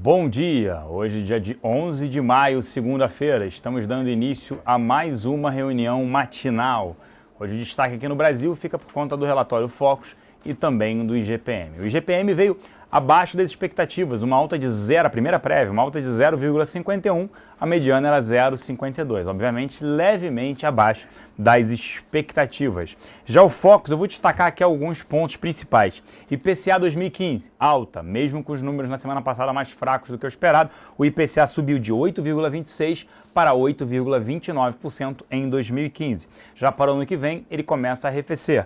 Bom dia! Hoje, dia de 11 de maio, segunda-feira, estamos dando início a mais uma reunião matinal. Hoje o destaque aqui no Brasil fica por conta do relatório Focus e também do IGPM. O IGPM veio abaixo das expectativas, uma alta de 0, a primeira prévia, uma alta de 0,51, a mediana era 0,52, obviamente levemente abaixo das expectativas. Já o Focus, eu vou destacar aqui alguns pontos principais. IPCA 2015, alta, mesmo com os números na semana passada mais fracos do que o esperado, o IPCA subiu de 8,26% para 8,29% em 2015. Já para o ano que vem, ele começa a arrefecer.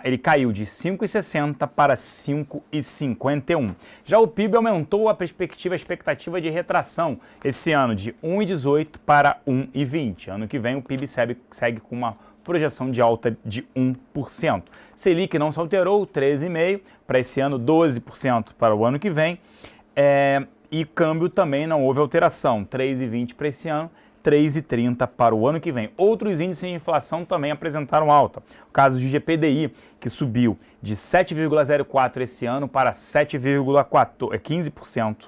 Ele caiu de 5,60 para 5,51. Já o PIB aumentou a expectativa de retração esse ano de 1,18 para 1,20. Ano que vem o PIB segue com uma projeção de alta de 1%. Selic não se alterou, 13,5% para esse ano, 12% para o ano que vem. E câmbio também não houve alteração, 3,20 para esse ano, 3,30 para o ano que vem. Outros índices de inflação também apresentaram alta. O caso do GPDI, que subiu de 7,04 esse ano para 15%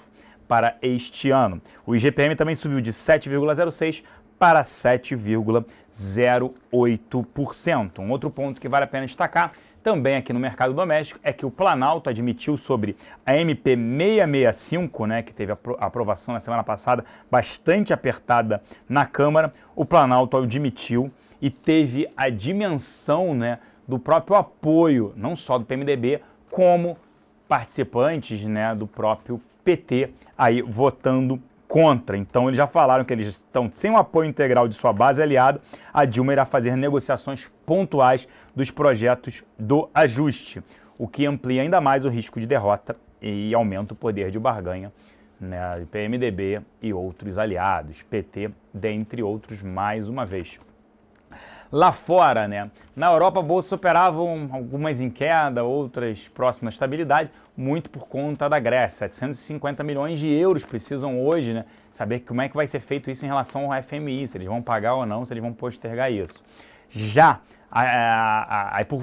para este ano. O IGPM também subiu de 7,06 para 7,08%. Um outro ponto que vale a pena destacar, também aqui no mercado doméstico, é que o Planalto admitiu sobre a MP 665, que teve a aprovação na semana passada, bastante apertada na Câmara, o Planalto admitiu e teve a dimensão do próprio apoio, não só do PMDB, como participantes do próprio PT aí votando contra. Então eles já falaram que eles estão sem o apoio integral de sua base aliada. A Dilma irá fazer negociações pontuais dos projetos do ajuste, o que amplia ainda mais o risco de derrota e aumenta o poder de barganha de PMDB e outros aliados, PT, dentre outros, mais uma vez. Lá fora, na Europa, bolsas operavam algumas em queda, outras próximas à estabilidade, muito por conta da Grécia. 750 milhões de euros precisam hoje, saber como é que vai ser feito isso em relação ao FMI, se eles vão pagar ou não, se eles vão postergar isso. Já,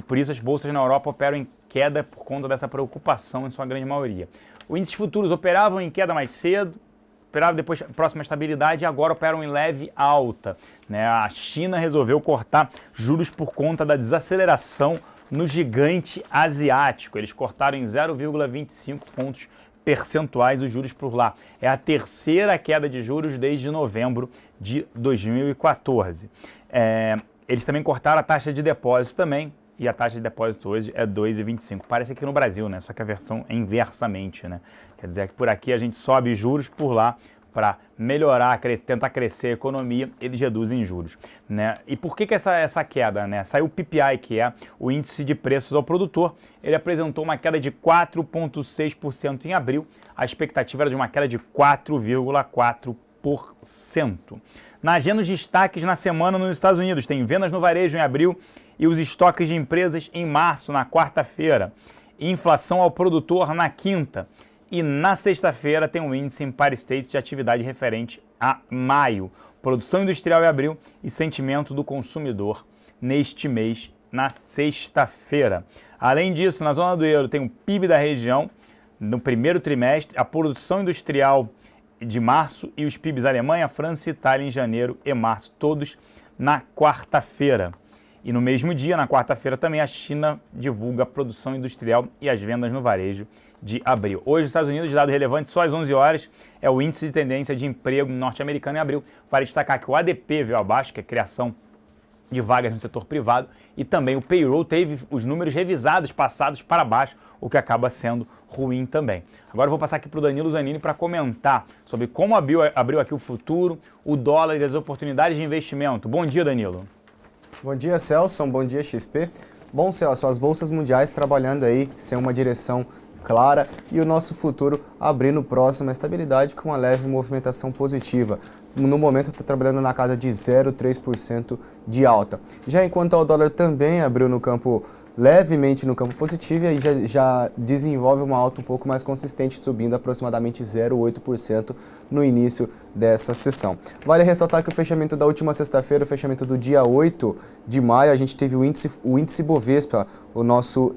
por isso as bolsas na Europa operam em queda por conta dessa preocupação em sua grande maioria. Os índices futuros operavam em queda mais cedo, operavam depois próxima estabilidade e agora operam em leve alta. A China resolveu cortar juros por conta da desaceleração no gigante asiático. Eles cortaram em 0,25 pontos percentuais os juros por lá. É a terceira queda de juros desde novembro de 2014. Eles também cortaram a taxa de depósito também, e a taxa de depósito hoje é 2,25. Parece aqui no Brasil, só que a versão é inversamente, Quer dizer que por aqui a gente sobe juros, por lá, para melhorar, tentar crescer a economia, eles reduzem juros. E por que essa queda? Saiu o PPI, que é o índice de preços ao produtor, ele apresentou uma queda de 4,6% em abril, a expectativa era de uma queda de 4,4%. Na agenda, os destaques na semana nos Estados Unidos, tem vendas no varejo em abril e os estoques de empresas em março, na quarta-feira, inflação ao produtor na quinta. E na sexta-feira tem um índice Empire State de atividade referente a maio. Produção industrial em abril e sentimento do consumidor neste mês, na sexta-feira. Além disso, na zona do euro tem o PIB da região no primeiro trimestre, a produção industrial de março e os PIBs Alemanha, França e Itália em janeiro e março, todos na quarta-feira. E no mesmo dia, na quarta-feira, também a China divulga a produção industrial e as vendas no varejo de abril. Hoje, nos Estados Unidos, dado relevante, só às 11 horas, é o índice de tendência de emprego norte-americano em abril. Vale destacar que o ADP veio abaixo, que é a criação de vagas no setor privado, e também o payroll teve os números revisados, passados para baixo, o que acaba sendo ruim também. Agora eu vou passar aqui para o Danilo Zanini para comentar sobre como abriu aqui o futuro, o dólar e as oportunidades de investimento. Bom dia, Danilo. Bom dia, Celso. Bom dia, XP. Bom, Celso, as bolsas mundiais trabalhando aí sem uma direção clara e o nosso futuro abrindo próximo à estabilidade com uma leve movimentação positiva. No momento está trabalhando na casa de 0,3% de alta. Já enquanto o dólar também abriu levemente no campo positivo e aí já desenvolve uma alta um pouco mais consistente, subindo aproximadamente 0,8% no início dessa sessão. Vale ressaltar que o fechamento da última sexta-feira, o fechamento do dia 8 de maio, a gente teve o índice Bovespa, o nosso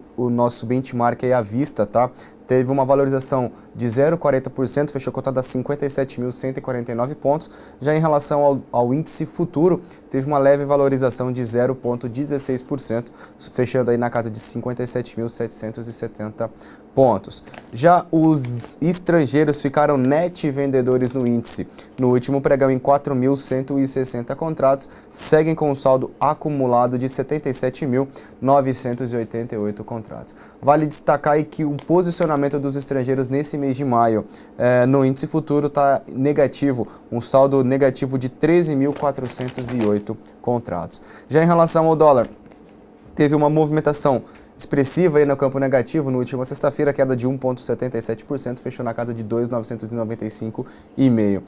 benchmark aí à vista, tá? Teve uma valorização de 0,40%, fechou cotado a 57.149 pontos. Já em relação ao índice futuro, teve uma leve valorização de 0,16%, fechando aí na casa de 57.770 pontos. Já os estrangeiros ficaram net vendedores no índice. No último pregão, em 4.160 contratos, seguem com um saldo acumulado de 77.988 contratos. Vale destacar aí que o posicionamento dos estrangeiros nesse mês de maio no índice futuro está negativo, um saldo negativo de 13.408 contratos. Já em relação ao dólar, teve uma movimentação expressiva aí no campo negativo. No última sexta-feira, queda de 1,77%, fechou na casa de 2.995,5.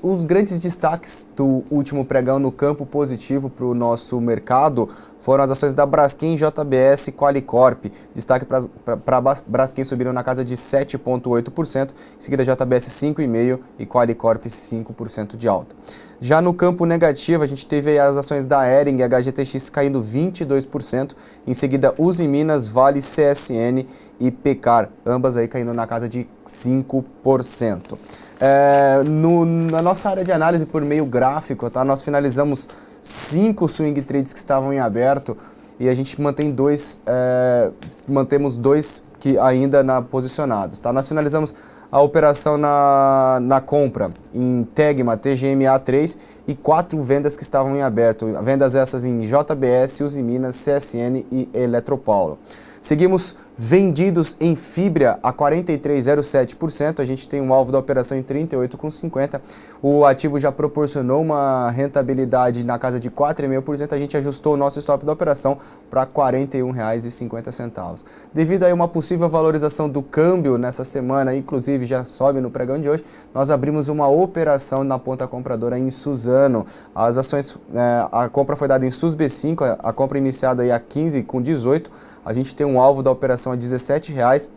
Os grandes destaques do último pregão no campo positivo para o nosso mercado foram as ações da Braskem, JBS e Qualicorp. Destaque para Braskem subiram na casa de 7,8%, em seguida JBS 5,5% e Qualicorp 5% de alta. Já no campo negativo, a gente teve as ações da Hering e HGTX caindo 22%, em seguida Usiminas, Vale, CSN e Pecar, ambas aí caindo na casa de 5%. Na nossa área de análise por meio gráfico, tá? Nós finalizamos 5 swing trades que estavam em aberto e a gente mantemos 2 que ainda posicionados. Tá? Nós finalizamos a operação na compra em Tegma, TGMA3 e 4 vendas que estavam em aberto. Vendas essas em JBS, Usiminas, CSN e Eletropaulo. Seguimos vendidos em Fibria a 43,07%, a gente tem um alvo da operação em 38,50%, o ativo já proporcionou uma rentabilidade na casa de 4,5%, a gente ajustou o nosso stop da operação para R$ 41,50. Devido a uma possível valorização do câmbio nessa semana, inclusive já sobe no pregão de hoje, nós abrimos uma operação na ponta compradora em Suzano. As ações, a compra foi dada em SUSB5, a compra iniciada aí a 15,18, a gente tem um alvo da operação a R$ 17,00,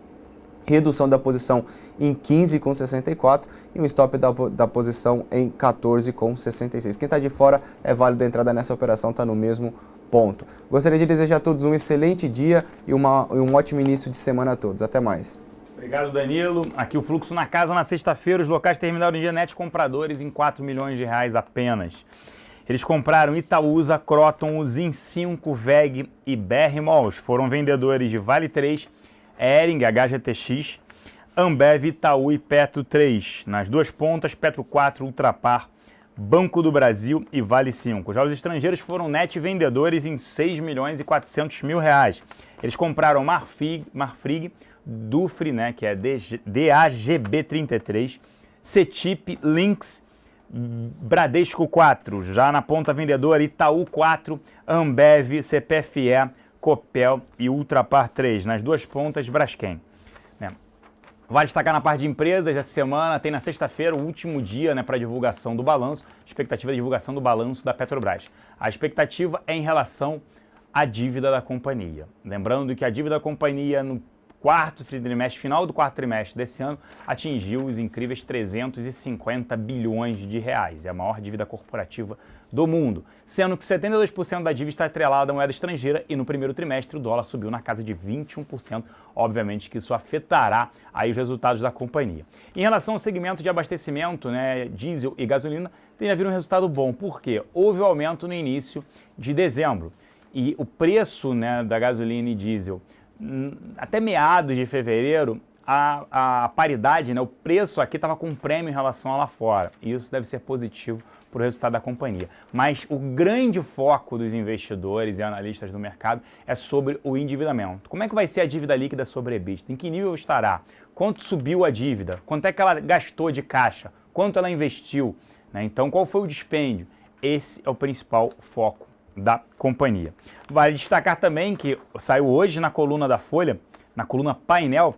redução da posição em 15,64 e um stop da posição em 14,66. Quem está de fora é válido a entrada nessa operação, está no mesmo ponto. Gostaria de desejar a todos um excelente dia e um ótimo início de semana a todos. Até mais. Obrigado, Danilo. Aqui o fluxo na casa na sexta-feira. Os locais terminaram o dia net compradores em R$ 4 milhões apenas. Eles compraram Itaúsa, Croton, Zin5, VEG e BR Malls. Foram vendedores de Vale 3, Hering, HGTX, Ambev, Itaú e Petro 3. Nas duas pontas, Petro 4, Ultrapar, Banco do Brasil e Vale 5. Já os estrangeiros foram net vendedores em R$ 6.400.000. Eles compraram Marfrig, Dufry, né, que é DAGB33, CETIP, Lynx, Bradesco 4, já na ponta vendedora, Itaú 4, Ambev, CPFE, Copel e Ultrapar 3. Nas duas pontas, Braskem. Vale destacar na parte de empresas, essa semana tem na sexta-feira o último dia, né, para divulgação do balanço, expectativa de divulgação do balanço da Petrobras. A expectativa é em relação à dívida da companhia. Lembrando que a dívida da companhia no final do quarto trimestre desse ano, atingiu os incríveis 350 bilhões de reais. É a maior dívida corporativa do mundo, sendo que 72% da dívida está atrelada à moeda estrangeira e no primeiro trimestre o dólar subiu na casa de 21%. Obviamente que isso afetará aí os resultados da companhia. Em relação ao segmento de abastecimento, né, diesel e gasolina, tem havido um resultado bom, porque houve um aumento no início de dezembro e o preço, né, da gasolina e diesel até meados de fevereiro, a paridade, né, o preço aqui estava com um prêmio em relação a lá fora. E isso deve ser positivo para o resultado da companhia. Mas o grande foco dos investidores e analistas do mercado é sobre o endividamento. Como é que vai ser a dívida líquida sobre EBITDA? Em que nível estará? Quanto subiu a dívida? Quanto é que ela gastou de caixa? Quanto ela investiu? Né? Então, qual foi o dispêndio? Esse é o principal foco da companhia. Vale destacar também que saiu hoje na coluna da Folha, na coluna Painel,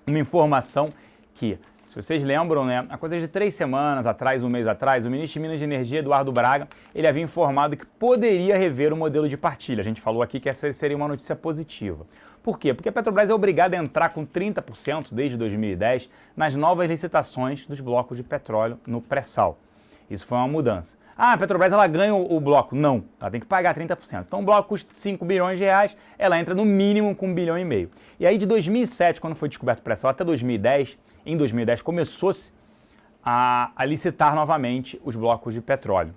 uma informação que, se vocês lembram, né, há coisa de 3 semanas atrás, um mês atrás, o ministro de Minas e Energia, Eduardo Braga, ele havia informado que poderia rever o modelo de partilha. A gente falou aqui que essa seria uma notícia positiva. Por quê? Porque a Petrobras é obrigada a entrar com 30% desde 2010 nas novas licitações dos blocos de petróleo no pré-sal. Isso foi uma mudança. Ah, a Petrobras ela ganha o bloco. Não, ela tem que pagar 30%. Então o bloco custa 5 bilhões de reais, ela entra no mínimo com 1,5 bilhão. E aí de 2007, quando foi descoberto o pré-sal, até 2010, em 2010 começou-se a licitar novamente os blocos de petróleo,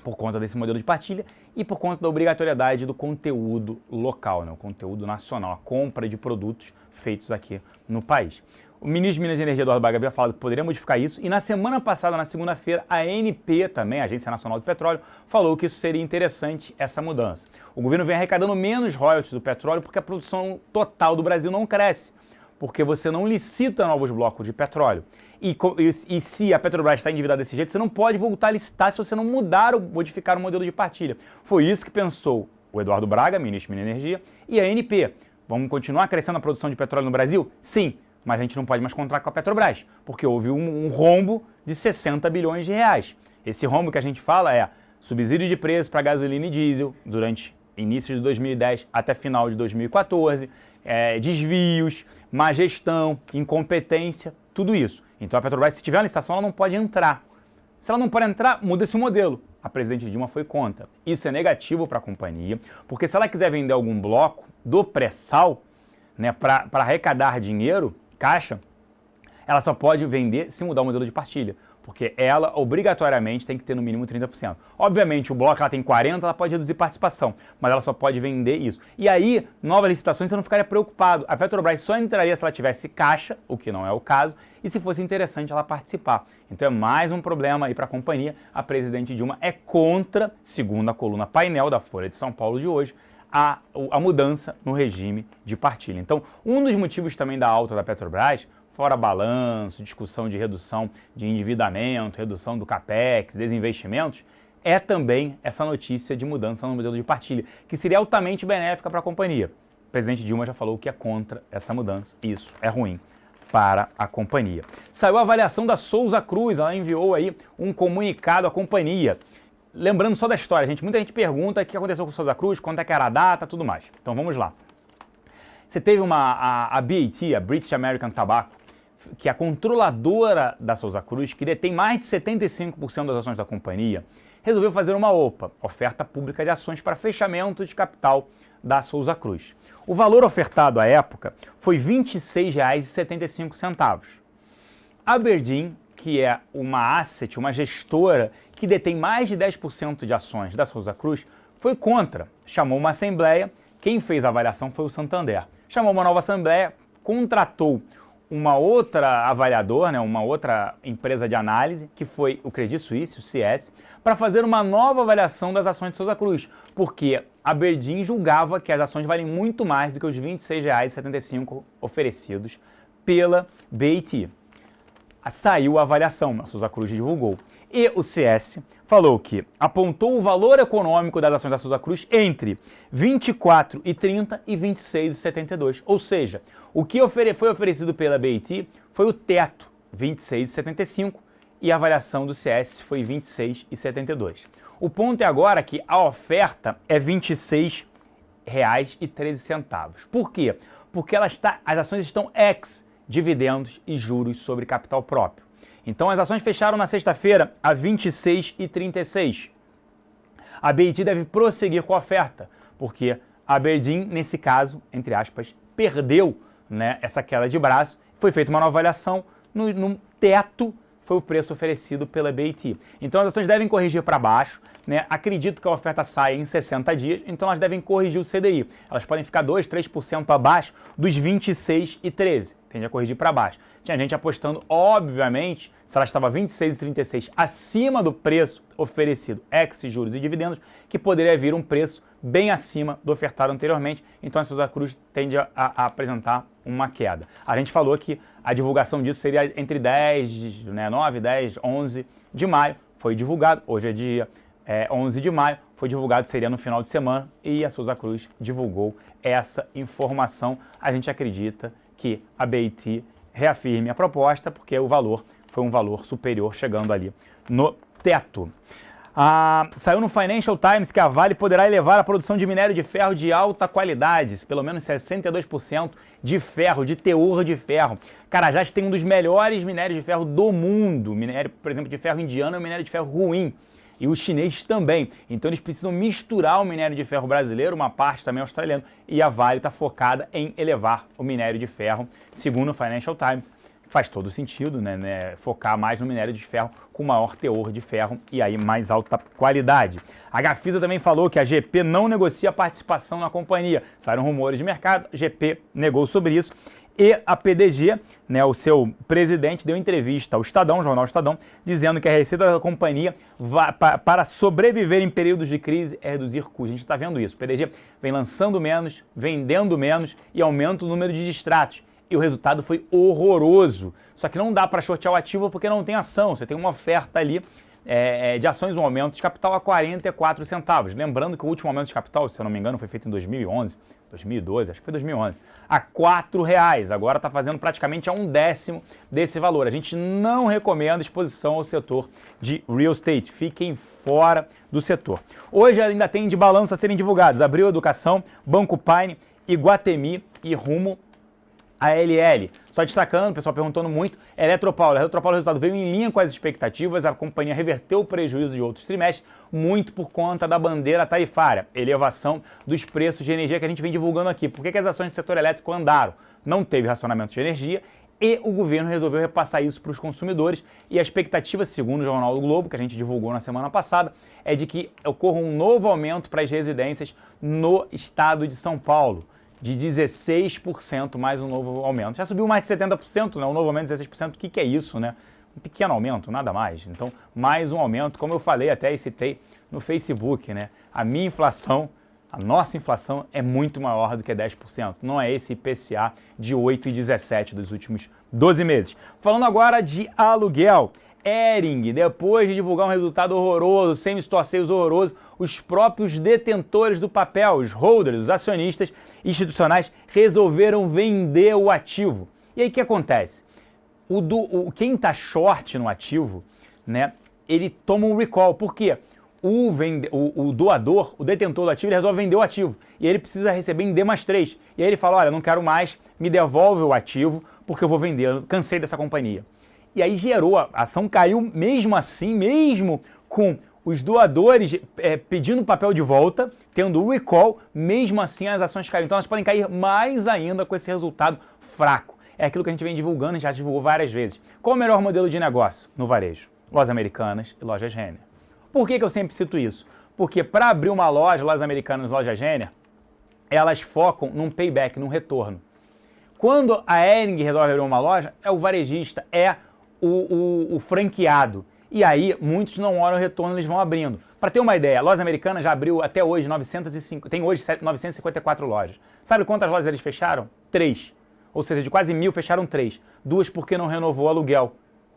por conta desse modelo de partilha e por conta da obrigatoriedade do conteúdo local, né, o conteúdo nacional, a compra de produtos feitos aqui no país. O ministro de Minas e Energia, Eduardo Braga, havia falado que poderia modificar isso e na semana passada, na segunda-feira, a ANP também, a Agência Nacional do Petróleo, falou que isso seria interessante, essa mudança. O governo vem arrecadando menos royalties do petróleo porque a produção total do Brasil não cresce, porque você não licita novos blocos de petróleo. E se a Petrobras está endividada desse jeito, você não pode voltar a licitar se você não mudar ou modificar o modelo de partilha. Foi isso que pensou o Eduardo Braga, ministro de Minas e Energia, e a ANP. Vamos continuar crescendo a produção de petróleo no Brasil? Sim, mas a gente não pode mais contratar com a Petrobras, porque houve um rombo de 60 bilhões de reais. Esse rombo que a gente fala é subsídio de preço para gasolina e diesel durante início de 2010 até final de 2014, desvios, má gestão, incompetência, tudo isso. Então a Petrobras, se tiver uma licitação, ela não pode entrar. Se ela não pode entrar, muda-se o modelo. A presidente Dilma foi contra. Isso é negativo para a companhia, porque se ela quiser vender algum bloco do pré-sal, né, para arrecadar dinheiro, caixa, ela só pode vender se mudar o modelo de partilha, porque ela obrigatoriamente tem que ter no mínimo 30%. Obviamente, o bloco ela tem 40%, ela pode reduzir participação, mas ela só pode vender isso. E aí, novas licitações, você não ficaria preocupado. A Petrobras só entraria se ela tivesse caixa, o que não é o caso, e se fosse interessante ela participar. Então é mais um problema aí para a companhia. A presidente Dilma é contra, segundo a coluna Painel da Folha de São Paulo de hoje, a mudança no regime de partilha. Então, um dos motivos também da alta da Petrobras, fora balanço, discussão de redução de endividamento, redução do CAPEX, desinvestimentos, é também essa notícia de mudança no modelo de partilha, que seria altamente benéfica para a companhia. O presidente Dilma já falou que é contra essa mudança, e isso é ruim para a companhia. Saiu a avaliação da Souza Cruz, ela enviou aí um comunicado à companhia. Lembrando só da história, muita gente pergunta o que aconteceu com a Souza Cruz, quanto é que era a data, tudo mais. Então vamos lá. Você teve a BAT, a British American Tobacco, que é a controladora da Souza Cruz, que detém mais de 75% das ações da companhia, resolveu fazer uma OPA, oferta pública de ações para fechamento de capital da Souza Cruz. O valor ofertado à época foi R$ 26,75. A Aberdeen, que é uma asset, uma gestora que detém mais de 10% de ações da Souza Cruz, foi contra. Chamou uma assembleia, quem fez a avaliação foi o Santander. Chamou uma nova assembleia, contratou uma outra avaliadora, né, uma outra empresa de análise, que foi o Credit Suisse, o CS, para fazer uma nova avaliação das ações de Souza Cruz, porque a Aberdeen julgava que as ações valem muito mais do que os R$ 26,75 oferecidos pela BAT. Saiu a avaliação, a Souza Cruz divulgou. E o CS falou que apontou o valor econômico das ações da Souza Cruz entre R$ 24,30 e R$ 26,72. Ou seja, o que foi oferecido pela BAT foi o teto, R$ 26,75, e a avaliação do CS foi R$ 26,72. O ponto é agora que a oferta é R$ 26,13. Por quê? Porque as ações estão ex-dividendos e juros sobre capital próprio. Então as ações fecharam na sexta-feira a R$ 26,36. A BAT deve prosseguir com a oferta, porque a Aberdeen, nesse caso, entre aspas, perdeu, né, essa queda de braço. Foi feita uma nova avaliação, no teto foi o preço oferecido pela BAT. Então as ações devem corrigir para baixo, né? Acredito que a oferta saia em 60 dias, então elas devem corrigir o CDI. Elas podem ficar 2%, 3% abaixo dos 26,13. Tende a corrigir para baixo. Tinha gente apostando, obviamente, se ela estava 26,36 acima do preço oferecido, ex juros e dividendos, que poderia vir um preço bem acima do ofertado anteriormente. Então a Souza Cruz tende a apresentar uma queda. A gente falou que a divulgação disso seria entre 9, 10, 11 de maio. Foi divulgado, hoje é dia 11 de maio, foi divulgado, seria no final de semana, e a Souza Cruz divulgou essa informação. A gente acredita que a BAT reafirme a proposta, porque o valor foi um valor superior, chegando ali no teto. Saiu no Financial Times que a Vale poderá elevar a produção de minério de ferro de alta qualidade, pelo menos 62% de ferro, de teor de ferro. Carajás tem um dos melhores minérios de ferro do mundo. Minério, por exemplo, de ferro indiano é um minério de ferro ruim. e os chineses também. Então eles precisam misturar o minério de ferro brasileiro, uma parte também australiana, e a Vale está focada em elevar o minério de ferro, segundo o Financial Times. Faz todo sentido, né, focar mais no minério de ferro com maior teor de ferro e aí mais alta qualidade. A Gafisa também falou que a GP não negocia participação na companhia. Saíram rumores de mercado, a GP negou sobre isso. E a PDG, né, o seu presidente, deu entrevista ao Estadão, jornal Estadão, dizendo que a receita da companhia para sobreviver em períodos de crise é reduzir custos. A gente está vendo isso. O PDG vem lançando menos, vendendo menos e aumenta o número de distratos. E o resultado foi horroroso. Só que não dá para shortear o ativo porque não tem ação. Você tem uma oferta ali de ações, um aumento de capital a 44 centavos. Lembrando que o último aumento de capital, se eu não me engano, foi feito em 2011, 2012, acho que foi 2011, a R$4. Agora está fazendo praticamente a 1/10 desse valor. A gente não recomenda exposição ao setor de real estate. Fiquem fora do setor. Hoje ainda tem de balanço a serem divulgados. Abril Educação, Banco Paine, Iguatemi e Rumo ALL. Só destacando, o pessoal perguntando muito, Eletropaulo. A Eletropaulo, o resultado veio em linha com as expectativas, a companhia reverteu o prejuízo de outros trimestres, muito por conta da bandeira tarifária, elevação dos preços de energia que a gente vem divulgando aqui. Por que as ações do setor elétrico andaram? Não teve racionamento de energia e o governo resolveu repassar isso para os consumidores e a expectativa, segundo o Jornal do Globo, que a gente divulgou na semana passada, é de que ocorra um novo aumento para as residências no estado de São Paulo, de 16% mais um novo aumento. Já subiu mais de 70%, né? Um novo aumento de 16%, o que é isso, né? Um pequeno aumento, nada mais. Então, mais um aumento, como eu falei até e citei no Facebook, né? A minha inflação, a nossa inflação é muito maior do que 10%. Não é esse IPCA de 8,17 dos últimos 12 meses. Falando agora de aluguel. Hering, depois de divulgar um resultado horroroso, semi-torceios horroroso, os próprios detentores do papel, os holders, os acionistas institucionais, resolveram vender o ativo. E aí o que acontece? Quem está short no ativo, né, ele toma um recall. Por quê? O doador, o detentor do ativo, ele resolve vender o ativo. E ele precisa receber em D+3. E aí ele fala, olha, não quero mais, me devolve o ativo, porque eu vou vender, eu cansei dessa companhia. E aí gerou, a ação caiu mesmo assim, mesmo com os doadores pedindo o papel de volta, tendo o recall, mesmo assim as ações caíram. Então elas podem cair mais ainda com esse resultado fraco. É aquilo que a gente vem divulgando e já divulgou várias vezes. Qual o melhor modelo de negócio no varejo? Lojas Americanas e Lojas Renner. Por que eu sempre cito isso? Porque para abrir uma loja, Lojas Americanas e Lojas Renner, elas focam num payback, num retorno. Quando a Hering resolve abrir uma loja, é o varejista, é o franqueado. E aí, muitos não olham o retorno, eles vão abrindo. Para ter uma ideia, a Lojas Americanas já abriu até hoje tem hoje 954 lojas. Sabe quantas lojas eles fecharam? 3. Ou seja, de quase 1.000 fecharam 3. 2 porque não renovou o aluguel.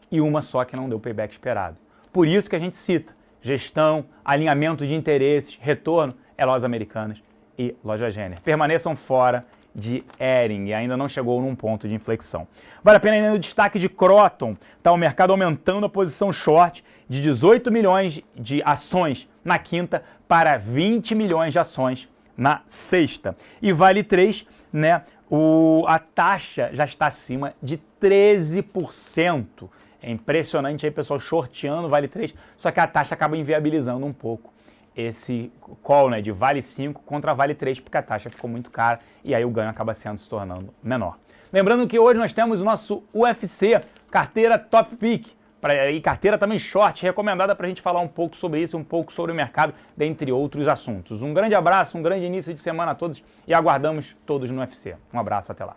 E uma só que não deu o payback esperado. Por isso que a gente cita gestão, alinhamento de interesses, retorno, é Lojas Americanas e Lojas Renner. Permaneçam fora de Hering, ainda não chegou num ponto de inflexão. Vale a pena ainda o destaque de Croton, tá o mercado aumentando a posição short de 18 milhões de ações na quinta para 20 milhões de ações na sexta. E Vale 3, né, a taxa já está acima de 13%. É impressionante aí, pessoal, shorteando Vale 3, só que a taxa acaba inviabilizando um pouco esse call, né, de Vale 5 contra Vale 3, porque a taxa ficou muito cara e aí o ganho acaba se tornando menor. Lembrando que hoje nós temos o nosso UFC, carteira Top Pick, e carteira também short, recomendada para a gente falar um pouco sobre isso, um pouco sobre o mercado, dentre outros assuntos. Um grande abraço, um grande início de semana a todos e aguardamos todos no UFC. Um abraço, até lá.